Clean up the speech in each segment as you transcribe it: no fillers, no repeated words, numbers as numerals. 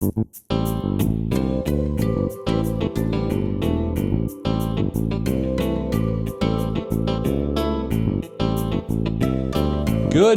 Good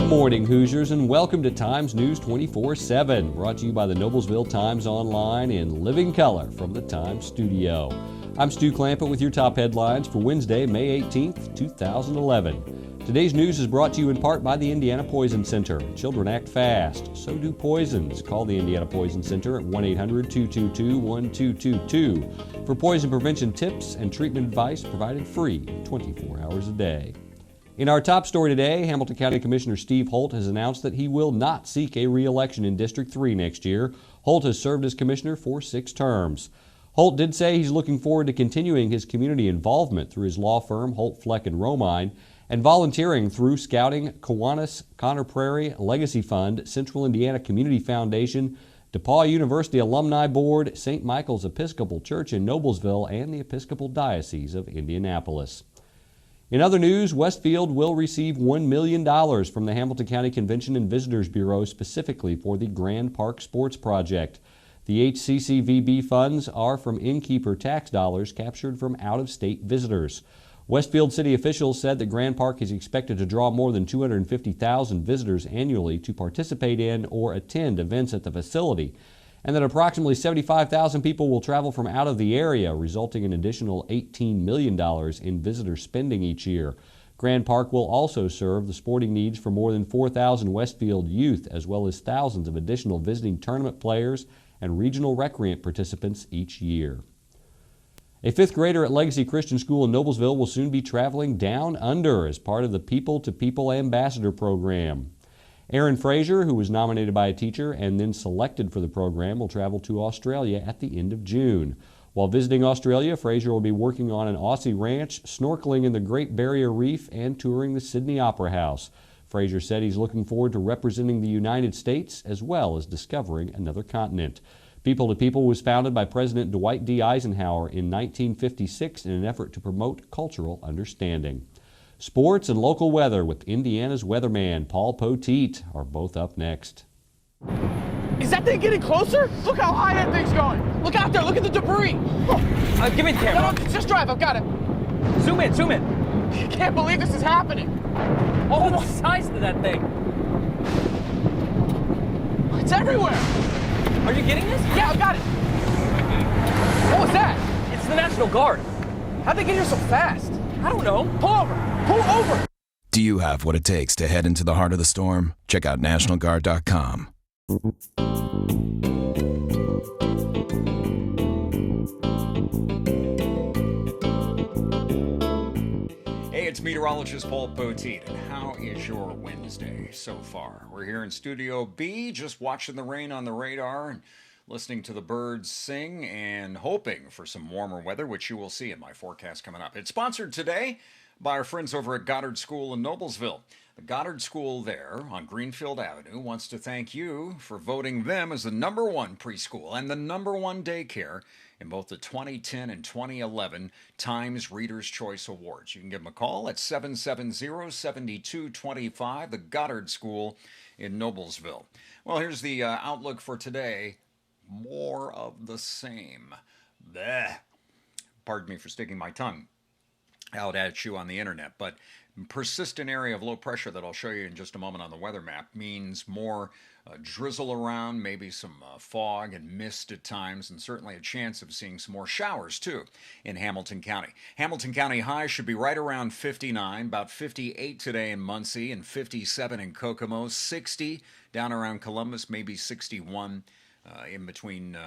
morning, Hoosiers, and welcome to Times News 24/7, brought to you by the Noblesville Times Online in living color from the Times studio. I'm Stu Clampett with your top headlines for Wednesday, May 18th, 2011. Today's news is brought to you in part by the Indiana Poison Center. Children act fast, so do poisons. Call the Indiana Poison Center at 1-800-222-1222 for poison prevention tips and treatment advice provided free 24 hours a day. In our top story today, Hamilton County Commissioner Steve Holt has announced that he will not seek a re-election in District 3 next year. Holt has served as commissioner for 6 terms. Holt did say he's looking forward to continuing his community involvement through his law firm, Holt, Fleck, and Romine, and volunteering through Scouting, Kiwanis, Conner Prairie, Legacy Fund, Central Indiana Community Foundation, DePauw University Alumni Board, St. Michael's Episcopal Church in Noblesville, and the Episcopal Diocese of Indianapolis. In other news, Westfield will receive $1 million from the Hamilton County Convention and Visitors Bureau specifically for the Grand Park Sports Project. The HCCVB funds are from innkeeper tax dollars captured from out-of-state visitors. Westfield city officials said that Grand Park is expected to draw more than 250,000 visitors annually to participate in or attend events at the facility, and that approximately 75,000 people will travel from out of the area, resulting in an additional $18 million in visitor spending each year. Grand Park will also serve the sporting needs for more than 4,000 Westfield youth, as well as thousands of additional visiting tournament players and regional recreant participants each year. A 5th grader at Legacy Christian School in Noblesville will soon be traveling down under as part of the People to People Ambassador program. Aaron Frazier, who was nominated by a teacher and then selected for the program, will travel to Australia at the end of June. While visiting Australia, Frazier will be working on an Aussie ranch, snorkeling in the Great Barrier Reef, and touring the Sydney Opera House. Frazier said he's looking forward to representing the United States as well as discovering another continent. People to People was founded by President Dwight D. Eisenhower in 1956 in an effort to promote cultural understanding. Sports and local weather with Indiana's weatherman, Paul Poteet, are both up next. Is that thing getting closer? Look how high that thing's going. Look out there, look at the debris. Give me the camera. No, just drive, I've got it. Zoom in, zoom in. I can't believe this is happening. Oh, the size of that thing. It's everywhere. Are you getting this? Yeah, I've got it. What was that? It's the National Guard. How'd they get here so fast? I don't know. Pull over, pull over. Do you have what it takes to head into the heart of the storm? Check out NationalGuard.com. Hey, it's meteorologist Paul Poteet, and how is your Wednesday so far? We're here in Studio B, just watching the rain on the radar and listening to the birds sing and hoping for some warmer weather, which you will see in my forecast coming up. It's sponsored today by our friends over at Goddard School in Noblesville. The Goddard School there on Greenfield Avenue wants to thank you for voting them as the #1 preschool and the #1 daycare in both the 2010 and 2011 Times Reader's Choice Awards. You can give them a call at 770-7225, the Goddard School in Noblesville. Well, here's the outlook for today. More of the same. Blech. Pardon me for sticking my tongue out at you on the internet, but persistent area of low pressure that I'll show you in just a moment on the weather map means more drizzle around, maybe some fog and mist at times, and certainly a chance of seeing some more showers too in Hamilton County. Hamilton County high should be right around 59, about 58 today in Muncie and 57 in Kokomo, 60 down around Columbus, maybe 61. In between,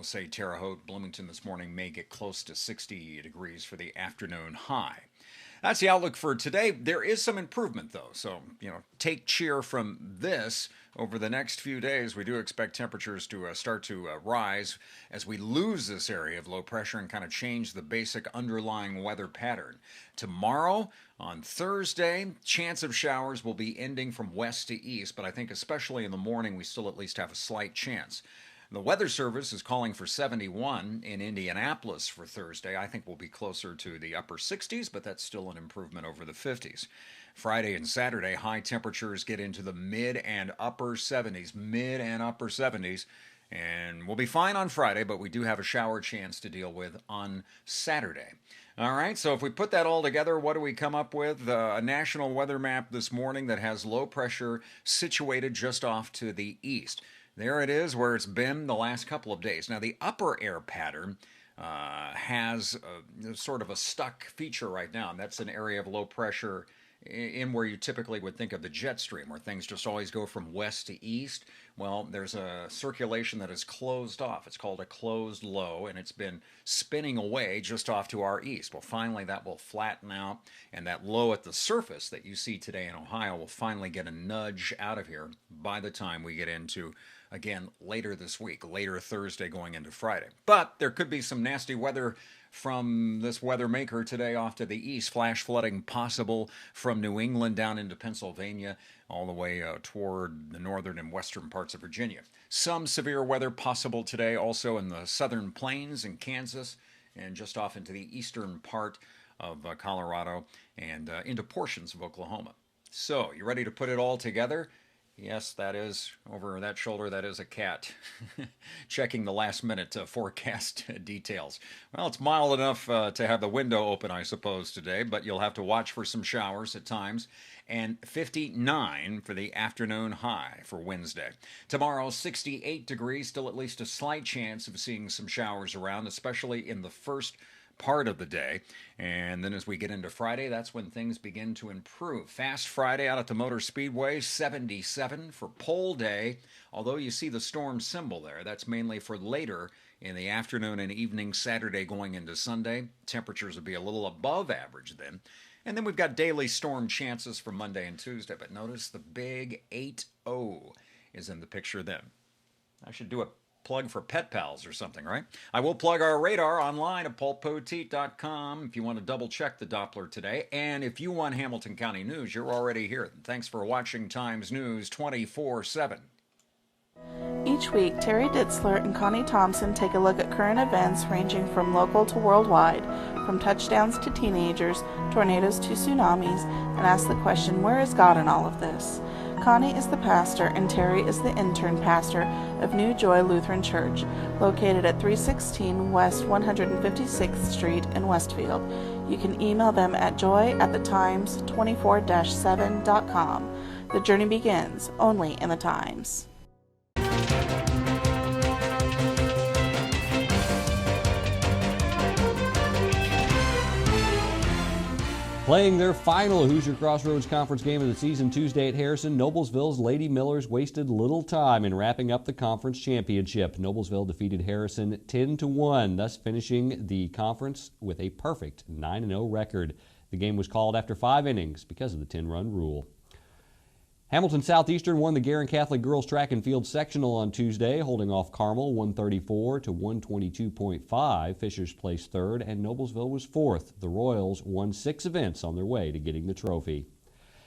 say, Terre Haute, Bloomington this morning may get close to 60 degrees for the afternoon high. That's the outlook for today. There is some improvement, though. So, take cheer from this. Over the next few days, we do expect temperatures to start to rise as we lose this area of low pressure and kind of change the basic underlying weather pattern. Tomorrow, on Thursday, chance of showers will be ending from west to east, but I think especially in the morning, we still at least have a slight chance. The Weather Service is calling for 71 in Indianapolis for Thursday. I think we'll be closer to the upper 60s, but that's still an improvement over the 50s. Friday and Saturday, high temperatures get into the mid and upper 70s. And we'll be fine on Friday, but we do have a shower chance to deal with on Saturday. All right, so if we put that all together, what do we come up with? A national weather map this morning that has low pressure situated just off to the east. There it is where it's been the last couple of days. Now, the upper air pattern has sort of a stuck feature right now, and that's an area of low pressure in where you typically would think of the jet stream, where things just always go from west to east. Well, there's a circulation that is closed off. It's called a closed low, and it's been spinning away just off to our east. Well, finally, that will flatten out, and that low at the surface that you see today in Ohio will finally get a nudge out of here by the time we get into, again, later this week, later Thursday going into Friday. But there could be some nasty weather from this weather maker today off to the east. Flash flooding possible from New England down into Pennsylvania, all the way toward the northern and western parts of Virginia. Some severe weather possible today also in the southern plains in Kansas and just off into the eastern part of Colorado and into portions of Oklahoma. So, you ready to put it all together? Yes, that is, over that shoulder, that is a cat checking the last minute forecast details. Well, it's mild enough to have the window open, I suppose, today, but you'll have to watch for some showers at times. And 59 for the afternoon high for Wednesday. Tomorrow, 68 degrees, still at least a slight chance of seeing some showers around, especially in the first part of the day. And then as we get into Friday, that's when things begin to improve. Fast Friday out at the Motor Speedway, 77 for pole day. Although you see the storm symbol there, that's mainly for later in the afternoon and evening Saturday going into Sunday. Temperatures will be a little above average then. And then we've got daily storm chances for Monday and Tuesday. But notice the big 8-0 is in the picture then. I should do a plug for Pet Pals or something, right? I will plug our radar online at paulpoteet.com if you want to double check the Doppler today. And if you want Hamilton County news, you're already here. Thanks for watching Times News 24/7. Each week, Terry Ditzler and Connie Thompson take a look at current events ranging from local to worldwide, from touchdowns to teenagers, tornadoes to tsunamis, and ask the question, where is God in all of this? Connie is the pastor and Terry is the intern pastor of New Joy Lutheran Church, located at 316 West 156th Street in Westfield. You can email them at joy@thetimes24-7.com. The journey begins only in the Times. Playing their final Hoosier Crossroads Conference game of the season Tuesday at Harrison, Noblesville's Lady Millers wasted little time in wrapping up the conference championship. Noblesville defeated Harrison 10-1, thus finishing the conference with a perfect 9-0 record. The game was called after 5 innings because of the 10-run rule. Hamilton Southeastern won the Guerin Catholic Girls Track and Field Sectional on Tuesday, holding off Carmel 134-122.5. Fishers placed third, and Noblesville was fourth. The Royals won 6 events on their way to getting the trophy.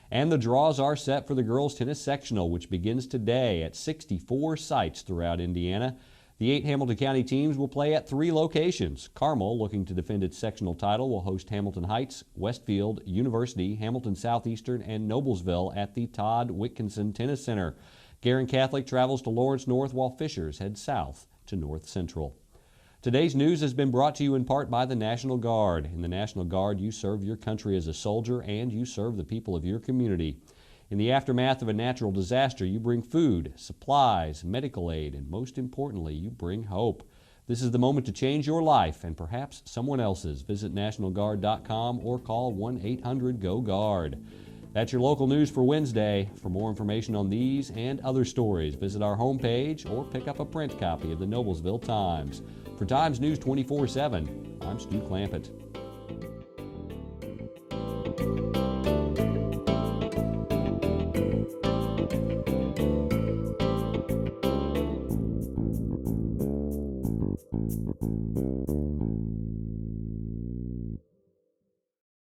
And the draws are set for the Girls Tennis Sectional, which begins today at 64 sites throughout Indiana. The 8 Hamilton County teams will play at 3 locations. Carmel, looking to defend its sectional title, will host Hamilton Heights, Westfield, University, Hamilton Southeastern, and Noblesville at the Todd Whitkinson Tennis Center. Guerin Catholic travels to Lawrence North, while Fishers head south to North Central. Today's news has been brought to you in part by the National Guard. In the National Guard, you serve your country as a soldier and you serve the people of your community. In the aftermath of a natural disaster, you bring food, supplies, medical aid, and most importantly, you bring hope. This is the moment to change your life and perhaps someone else's. Visit NationalGuard.com or call 1-800-GO-GUARD. That's your local news for Wednesday. For more information on these and other stories, visit our homepage or pick up a print copy of the Noblesville Times. For Times News 24/7, I'm Stu Clampett.